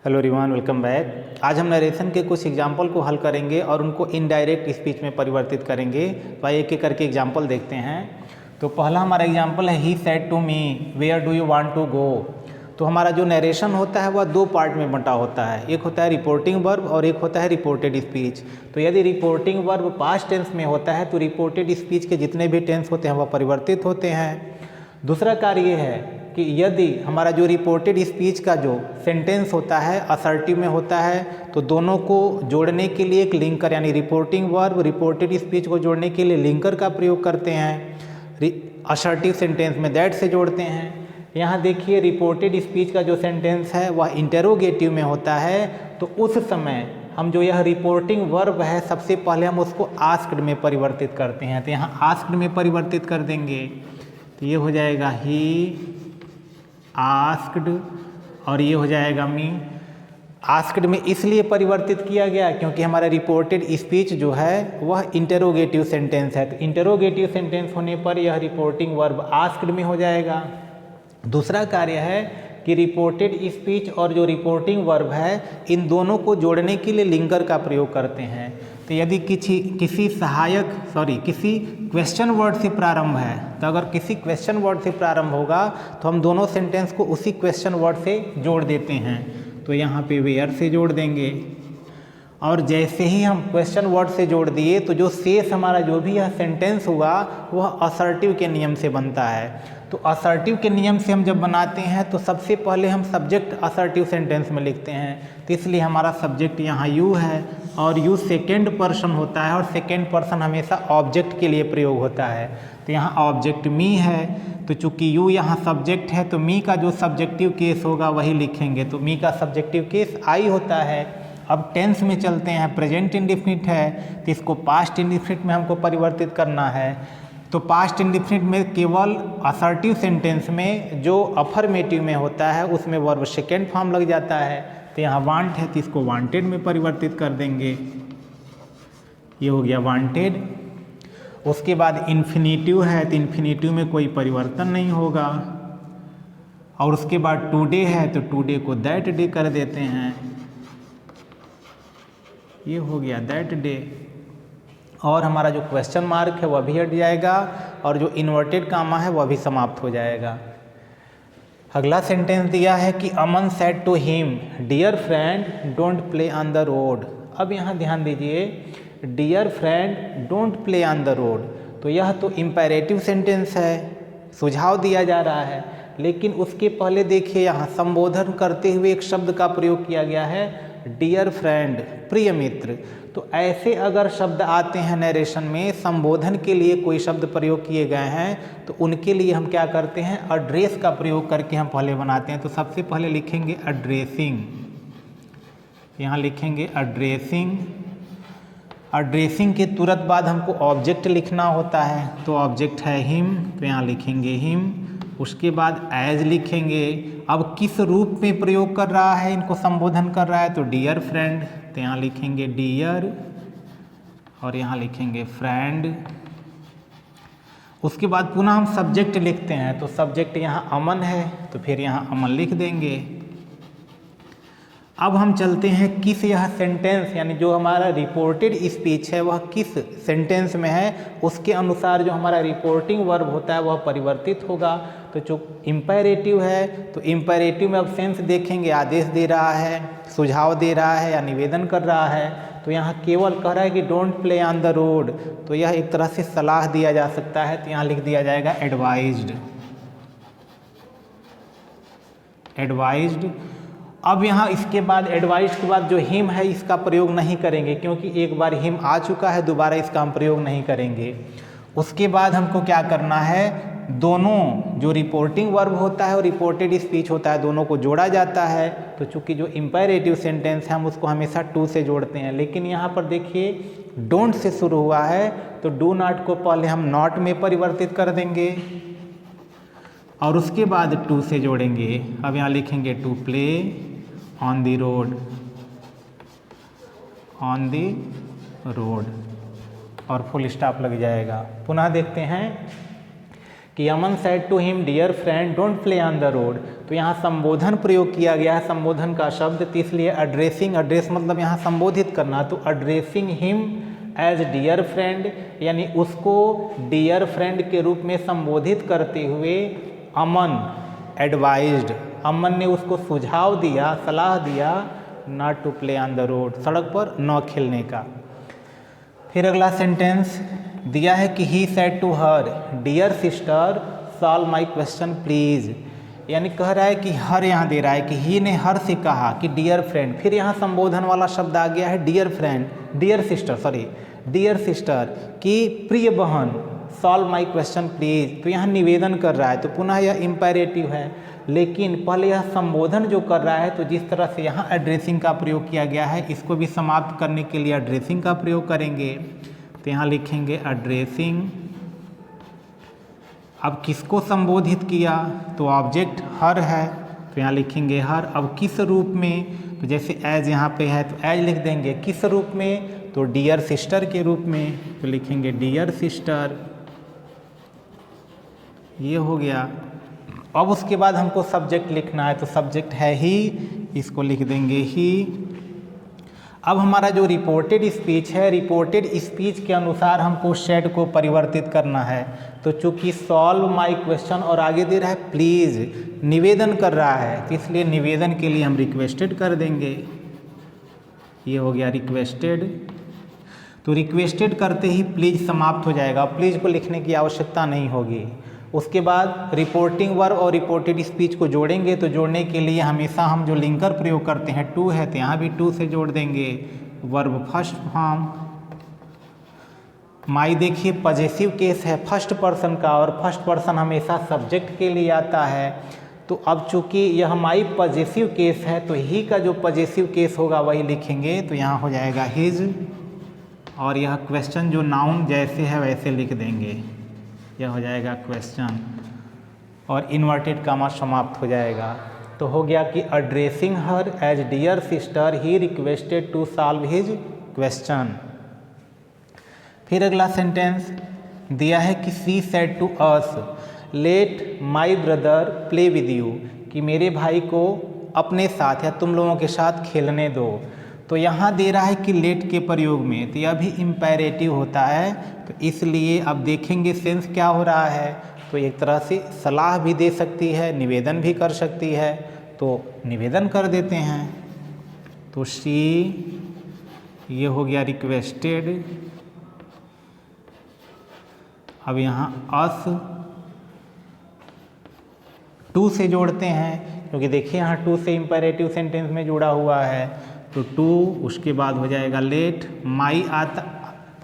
Hello everyone, welcome back. आज हम narration के कुछ एग्जाम्पल को हल करेंगे और उनको इनडायरेक्ट स्पीच में परिवर्तित करेंगे। तो आइए एक एक करके एग्जाम्पल देखते हैं। तो पहला हमारा एग्जाम्पल है he said to me where do you want to go. तो हमारा जो नरेशन होता है वह दो पार्ट में बंटा होता है, एक होता है रिपोर्टिंग वर्ब और एक होता है रिपोर्टेड स्पीच। तो यदि रिपोर्टिंग वर्ब पास्ट टेंस में होता है तो रिपोर्टेड स्पीच के जितने भी टेंस होते हैं वह परिवर्तित होते हैं। दूसरा कार्य ये है कि यदि हमारा जो रिपोर्टेड स्पीच का जो सेंटेंस होता है असर्टिव में होता है तो दोनों को जोड़ने के लिए एक लिंकर यानी रिपोर्टिंग वर्ब रिपोर्टेड स्पीच को जोड़ने के लिए लिंकर का प्रयोग करते हैं। असर्टिव सेंटेंस में दैट से जोड़ते हैं। यहाँ देखिए रिपोर्टेड स्पीच का जो सेंटेंस है वह इंटेरोगेटिव में होता है, तो उस समय हम जो यह रिपोर्टिंग वर्ब है सबसे पहले हम उसको आस्क्ड में परिवर्तित करते हैं। तो यहाँ आस्क्ड में परिवर्तित कर देंगे तो ये हो जाएगा ही आस्क्ड और ये हो जाएगा मी। आस्क्ड में इसलिए परिवर्तित किया गया क्योंकि हमारा रिपोर्टेड स्पीच जो है वह इंटेरोगेटिव सेंटेंस है, तो इंटेरोगेटिव सेंटेंस होने पर यह रिपोर्टिंग वर्ब आस्क्ड में हो जाएगा। दूसरा कार्य है कि रिपोर्टेड स्पीच और जो रिपोर्टिंग वर्ब है इन दोनों को जोड़ने के लिए लिंकर का प्रयोग करते हैं। तो यदि किसी क्वेश्चन वर्ड से प्रारंभ है तो अगर किसी क्वेश्चन वर्ड से प्रारंभ होगा तो हम दोनों सेंटेंस को उसी क्वेश्चन वर्ड से जोड़ देते हैं। तो यहाँ पे वेयर से जोड़ देंगे और जैसे ही हम क्वेश्चन वर्ड से जोड़ दिए तो जो शेष हमारा जो भी यह सेंटेंस हुआ वह असर्टिव के नियम से बनता है। तो असर्टिव के नियम से हम जब बनाते हैं तो सबसे पहले हम सब्जेक्ट असर्टिव सेंटेंस में लिखते हैं, तो इसलिए हमारा सब्जेक्ट यहाँ यू है और यू सेकेंड पर्सन होता है और सेकेंड पर्सन हमेशा ऑब्जेक्ट के लिए प्रयोग होता है। तो यहाँ ऑब्जेक्ट मी है, तो चूंकि यू यहाँ सब्जेक्ट है तो मी का जो सब्जेक्टिव केस होगा वही लिखेंगे। तो मी का सब्जेक्टिव केस आई होता है। अब टेंस में चलते हैं, प्रेजेंट इंडेफिनिट है तो इसको पास्ट इंडेफिनिट में हमको परिवर्तित करना है। तो पास्ट इंडेफिनिट में केवल असर्टिव सेंटेंस में जो अफर्मेटिव में होता है उसमें वर्ब सेकेंड फॉर्म लग जाता है। तो यहाँ वांट है तो इसको वांटेड में परिवर्तित कर देंगे, ये हो गया वांटेड। उसके बाद इन्फिनिटिव है तो इन्फिनिटिव में कोई परिवर्तन नहीं होगा। और उसके बाद टुडे है तो टुडे को दैट डे कर देते हैं, ये हो गया दैट डे। और हमारा जो क्वेश्चन मार्क है वह भी हट जाएगा और जो इन्वर्टेड कामा है वह भी समाप्त हो जाएगा। अगला सेंटेंस दिया है कि Aman said to him dear friend don't play on the road. अब यहाँ ध्यान दीजिए, dear friend don't play on the road, तो यह तो इम्पेरेटिव सेंटेंस है, सुझाव दिया जा रहा है। लेकिन उसके पहले देखिए यहाँ संबोधन करते हुए एक शब्द का प्रयोग किया गया है, डियर फ्रेंड, प्रिय मित्र। तो ऐसे अगर शब्द आते हैं नरेशन में, संबोधन के लिए कोई शब्द प्रयोग किए गए हैं तो उनके लिए हम क्या करते हैं, एड्रेस का प्रयोग करके हम पहले बनाते हैं। तो सबसे पहले लिखेंगे एड्रेसिंग, यहाँ लिखेंगे एड्रेसिंग। एड्रेसिंग के तुरंत बाद हमको ऑब्जेक्ट लिखना होता है, तो ऑब्जेक्ट है हिम, तो यहाँ लिखेंगे हिम। उसके बाद एज लिखेंगे। अब किस रूप में प्रयोग कर रहा है, इनको संबोधन कर रहा है, तो डियर फ्रेंड, तो यहाँ लिखेंगे डियर और यहाँ लिखेंगे फ्रेंड। उसके बाद पुनः हम सब्जेक्ट लिखते हैं, तो सब्जेक्ट यहाँ अमन है तो फिर यहाँ अमन लिख देंगे। अब हम चलते हैं किस यह सेंटेंस यानी जो हमारा रिपोर्टेड स्पीच है वह किस सेंटेंस में है, उसके अनुसार जो हमारा रिपोर्टिंग वर्ब होता है वह परिवर्तित होगा। तो जो इम्पेरेटिव है तो इम्पेरेटिव में अब सेंस देखेंगे, आदेश दे रहा है, सुझाव दे रहा है या निवेदन कर रहा है। तो यहाँ केवल कह रहा है कि don't play on the road, तो यह एक तरह से सलाह दिया जा सकता है। तो यहाँ लिख दिया जाएगा एडवाइज्ड, एडवाइज्ड। अब यहाँ इसके बाद एडवाइस के बाद जो हिम है इसका प्रयोग नहीं करेंगे क्योंकि एक बार हिम आ चुका है, दोबारा इसका हम प्रयोग नहीं करेंगे। उसके बाद हमको क्या करना है, दोनों जो रिपोर्टिंग वर्ब होता है और रिपोर्टेड स्पीच होता है दोनों को जोड़ा जाता है। तो चूंकि जो इम्पेरेटिव सेंटेंस है हम उसको हमेशा टू से जोड़ते हैं, लेकिन यहाँ पर देखिए डोंट से शुरू हुआ है तो डू नॉट को पहले हम नॉट में परिवर्तित कर देंगे और उसके बाद टू से जोड़ेंगे। अब यहाँ लिखेंगे to play on the road, on the road और फुल स्टॉप लग जाएगा। पुनः देखते हैं कि Aman said to him dear friend don't play on the road. तो यहाँ संबोधन प्रयोग किया गया है, संबोधन का शब्द, तो इसलिए एड्रेसिंग, एड्रेस मतलब यहाँ संबोधित करना, तो addressing him as dear friend, यानी उसको डियर फ्रेंड के रूप में संबोधित करते हुए अमन एडवाइज्ड, अमन ने उसको सुझाव दिया, सलाह दिया not to play on the road, सड़क पर न खेलने का। फिर अगला सेंटेंस दिया है कि he said to her dear sister solve my question please, यानी कह रहा है कि हर यहाँ दे रहा है कि ही ने हर से कहा कि डियर फ्रेंड, फिर यहाँ संबोधन वाला शब्द आ गया है dear friend, dear sister, sorry dear sister की प्रिय बहन, सॉल्व माई क्वेश्चन प्लीज। तो यहाँ निवेदन कर रहा है, तो पुनः यह इम्पेरेटिव है, लेकिन पहले यह संबोधन जो कर रहा है, तो जिस तरह से यहाँ एड्रेसिंग का प्रयोग किया गया है, इसको भी समाप्त करने के लिए एड्रेसिंग का प्रयोग करेंगे। तो यहाँ लिखेंगे एड्रेसिंग। अब किसको संबोधित किया, तो ऑब्जेक्ट हर है, तो यहाँ लिखेंगे हर। अब किस रूप में, तो जैसे एज यहाँ पे है तो एज लिख देंगे, किस रूप में, तो डियर सिस्टर के रूप में, तो लिखेंगे डियर सिस्टर, ये हो गया। अब उसके बाद हमको सब्जेक्ट लिखना है, तो सब्जेक्ट है ही, इसको लिख देंगे ही। अब हमारा जो रिपोर्टेड स्पीच है, रिपोर्टेड स्पीच के अनुसार हमको शेड को परिवर्तित करना है। तो चूंकि सॉल्व माई क्वेश्चन और आगे दे रहा है प्लीज़, निवेदन कर रहा है, तो इसलिए निवेदन के लिए हम रिक्वेस्टेड कर देंगे, ये हो गया रिक्वेस्टेड। तो रिक्वेस्टेड करते ही प्लीज़ समाप्त हो जाएगा, प्लीज़ को लिखने की आवश्यकता नहीं होगी। उसके बाद रिपोर्टिंग वर्ब और रिपोर्टेड स्पीच को जोड़ेंगे, तो जोड़ने के लिए हमेशा हम जो लिंकर प्रयोग करते हैं टू है, तो यहाँ भी टू से जोड़ देंगे। वर्ब फर्स्ट फॉर्म, माई देखिए पॉजेसिव केस है फर्स्ट पर्सन का, और फर्स्ट पर्सन हमेशा सब्जेक्ट के लिए आता है। तो अब चूंकि यह माई पॉजेसिव केस है, तो ही का जो पॉजेसिव केस होगा वही लिखेंगे, तो यहाँ हो जाएगा हिज, और यह क्वेश्चन जो नाउन जैसे है वैसे लिख देंगे, यह हो जाएगा क्वेश्चन, और इन्वर्टेड कामा समाप्त हो जाएगा। तो हो गया कि addressing her as dear sister he requested to solve his question. फिर अगला सेंटेंस दिया है कि she said to us let my brother play with you, कि मेरे भाई को अपने साथ या तुम लोगों के साथ खेलने दो। तो यहाँ दे रहा है कि लेट के प्रयोग में, तो यह भी इम्पेरेटिव होता है, तो इसलिए अब देखेंगे सेंस क्या हो रहा है। तो एक तरह से सलाह भी दे सकती है, निवेदन भी कर सकती है, तो निवेदन कर देते हैं। तो शी, ये हो गया रिक्वेस्टेड। अब यहाँ अस टू से जोड़ते हैं, क्योंकि देखिए यहाँ टू से इम्पेरेटिव सेंटेंस में जुड़ा हुआ है, तो टू, उसके बाद हो जाएगा लेट। माई आता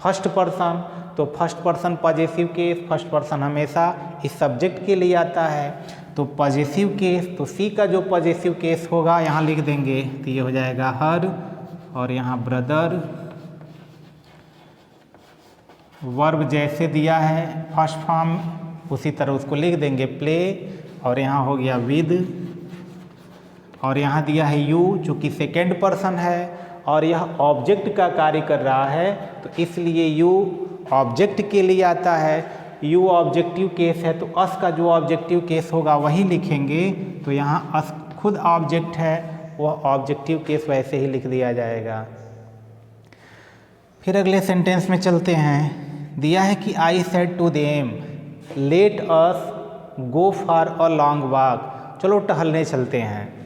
फर्स्ट पर्सन, तो first person possessive case, first person हमेशा इस सब्जेक्ट के लिए आता है, तो पॉजेसिव केस, तो सी का जो पॉजेसिव केस होगा यहाँ लिख देंगे, तो ये हो जाएगा हर, और यहाँ ब्रदर। वर्ब जैसे दिया है फर्स्ट फॉर्म, उसी तरह उसको लिख देंगे प्ले, और यहाँ हो गया विद, और यहाँ दिया है यू, चूँकि सेकेंड पर्सन है और यह ऑब्जेक्ट का कार्य कर रहा है, तो इसलिए यू ऑब्जेक्ट के लिए आता है। यू ऑब्जेक्टिव केस है, तो अस का जो ऑब्जेक्टिव केस होगा वही लिखेंगे, तो यहाँ अस खुद ऑब्जेक्ट है, वह ऑब्जेक्टिव केस वैसे ही लिख दिया जाएगा। फिर अगले सेंटेंस में चलते हैं। दिया है कि I said to them let us go for a long walk, चलो टहलने चलते हैं।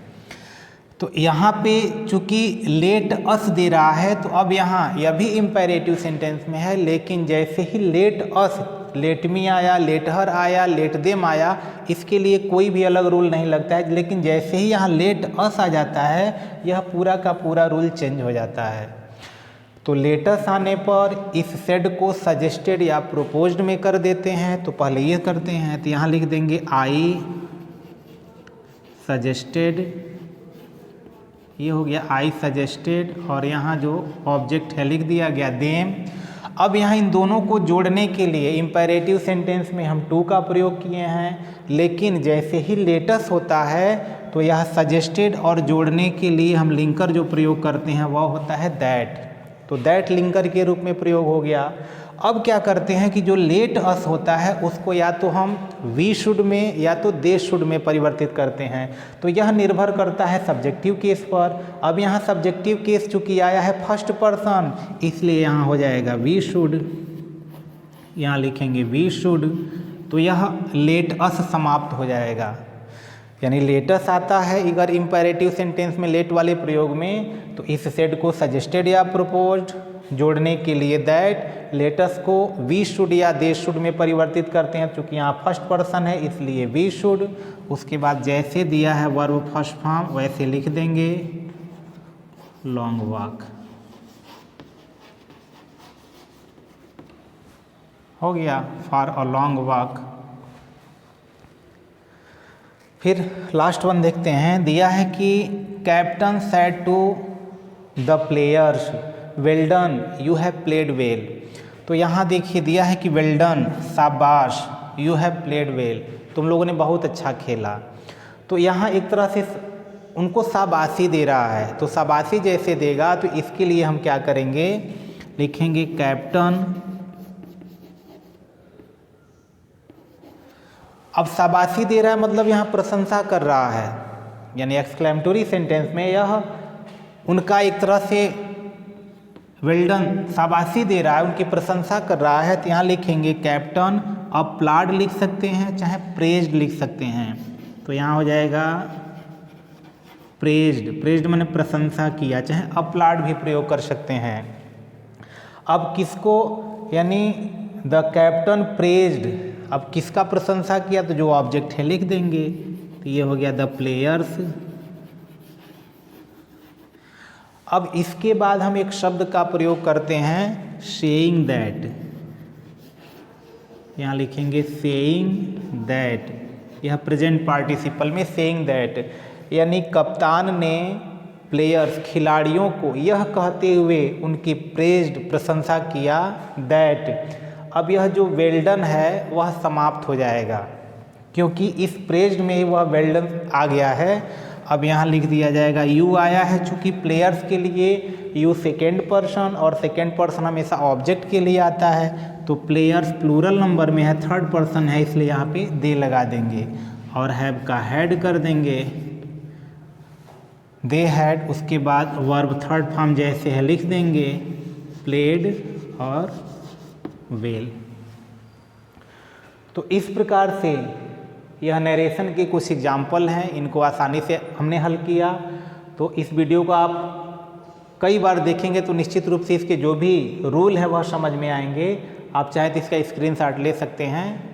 तो यहाँ पे चूँकि लेट अस दे रहा है, तो अब यहाँ यह भी इम्पेरेटिव सेंटेंस में है, लेकिन जैसे ही लेट अस, लेट मी आया, लेट हर आया, लेट देम आया, इसके लिए कोई भी अलग रूल नहीं लगता है, लेकिन जैसे ही यहाँ लेट अस आ जाता है, यह पूरा का पूरा रूल चेंज हो जाता है। तो लेटस आने पर इस सेड को सजेस्टेड या प्रोपोज्ड में कर देते हैं, तो पहले ये करते हैं, तो यहाँ लिख देंगे आई सजेस्टेड, ये हो गया आई सजेस्टेड, और यहाँ जो ऑब्जेक्ट है लिख दिया गया देम। अब यहाँ इन दोनों को जोड़ने के लिए इम्पेरेटिव सेंटेंस में हम टू का प्रयोग किए हैं, लेकिन जैसे ही लेटस होता है तो यह सजेस्टेड, और जोड़ने के लिए हम लिंकर जो प्रयोग करते हैं वह होता है दैट, तो दैट लिंकर के रूप में प्रयोग हो गया। अब क्या करते हैं कि जो लेट अस होता है उसको या तो हम वी शुड में या तो दे शुड में परिवर्तित करते हैं। तो यह निर्भर करता है सब्जेक्टिव केस पर। अब यहाँ सब्जेक्टिव केस चूँकि आया है फर्स्ट पर्सन, इसलिए यहाँ हो जाएगा वी शुड, यहाँ लिखेंगे वी शुड। तो यह लेट अस समाप्त हो जाएगा, यानी लेटस आता है अगर इम्पेरेटिव सेंटेंस में लेट वाले प्रयोग में, तो इस सेड को सजेस्टेड या प्रपोज्ड जोड़ने के लिए दैट, लेटस को वी शुड या दे शुड में परिवर्तित करते हैं। चूँकि यहाँ फर्स्ट पर्सन है इसलिए वी शुड। उसके बाद जैसे दिया है वर्ब फर्स्ट फॉर्म वैसे लिख देंगे लॉन्ग वॉक। हो गया फॉर अ लॉन्ग वॉक। फिर लास्ट वन देखते हैं, दिया है कि captain said to the players well done you have played well. तो यहाँ देखिए दिया है कि वेल डन, शाबाश, यू हैव प्लेड वेल, तुम लोगों ने बहुत अच्छा खेला। तो यहाँ एक तरह से उनको शाबाशी दे रहा है। तो शाबाशी जैसे देगा तो इसके लिए हम क्या करेंगे, लिखेंगे कैप्टन। अब शाबाशी दे रहा है मतलब यहाँ प्रशंसा कर रहा है, यानी एक्सक्लेमेटरी सेंटेंस में यह उनका एक तरह से वेल डन, शाबाशी दे रहा है, उनकी प्रशंसा कर रहा है। तो यहाँ लिखेंगे कैप्टन, अपलाड लिख सकते हैं चाहे प्रेज्ड लिख सकते हैं। तो यहाँ हो जाएगा प्रेज्ड, प्रेज्ड मैंने प्रशंसा किया, चाहे अपलाड भी प्रयोग कर सकते हैं। अब किसको, यानी द कैप्टन प्रेज्ड, अब किसका प्रशंसा किया, तो जो ऑब्जेक्ट है लिख देंगे। तो ये हो गया द प्लेयर्स। अब इसके बाद हम एक शब्द का प्रयोग करते हैं सेइंग दैट। यहाँ लिखेंगे सेइंग दैट, यह प्रेजेंट पार्टिसिपल में सेइंग दैट, यानी कप्तान ने प्लेयर्स खिलाड़ियों को यह कहते हुए उनकी प्रेज्ड प्रशंसा किया दैट। अब यह जो वेल डन है वह समाप्त हो जाएगा क्योंकि इस प्रेज्ड में ही वह वेल डन आ गया है। अब यहाँ लिख दिया जाएगा यू आया है, चूँकि प्लेयर्स के लिए यू सेकेंड पर्सन और सेकेंड पर्सन हमेशा ऑब्जेक्ट के लिए आता है। तो प्लेयर्स प्लूरल नंबर में है, थर्ड पर्सन है, इसलिए यहाँ पे दे लगा देंगे और हैव का हैड कर देंगे, दे हैड। उसके बाद वर्ब थर्ड फॉर्म जैसे है लिख देंगे प्लेड और वेल। तो इस प्रकार से यह नरेशन के कुछ एग्जाम्पल हैं, इनको आसानी से हमने हल किया। तो इस वीडियो को आप कई बार देखेंगे तो निश्चित रूप से इसके जो भी रूल है वह समझ में आएंगे। आप चाहे तो इसका स्क्रीनशॉट ले सकते हैं।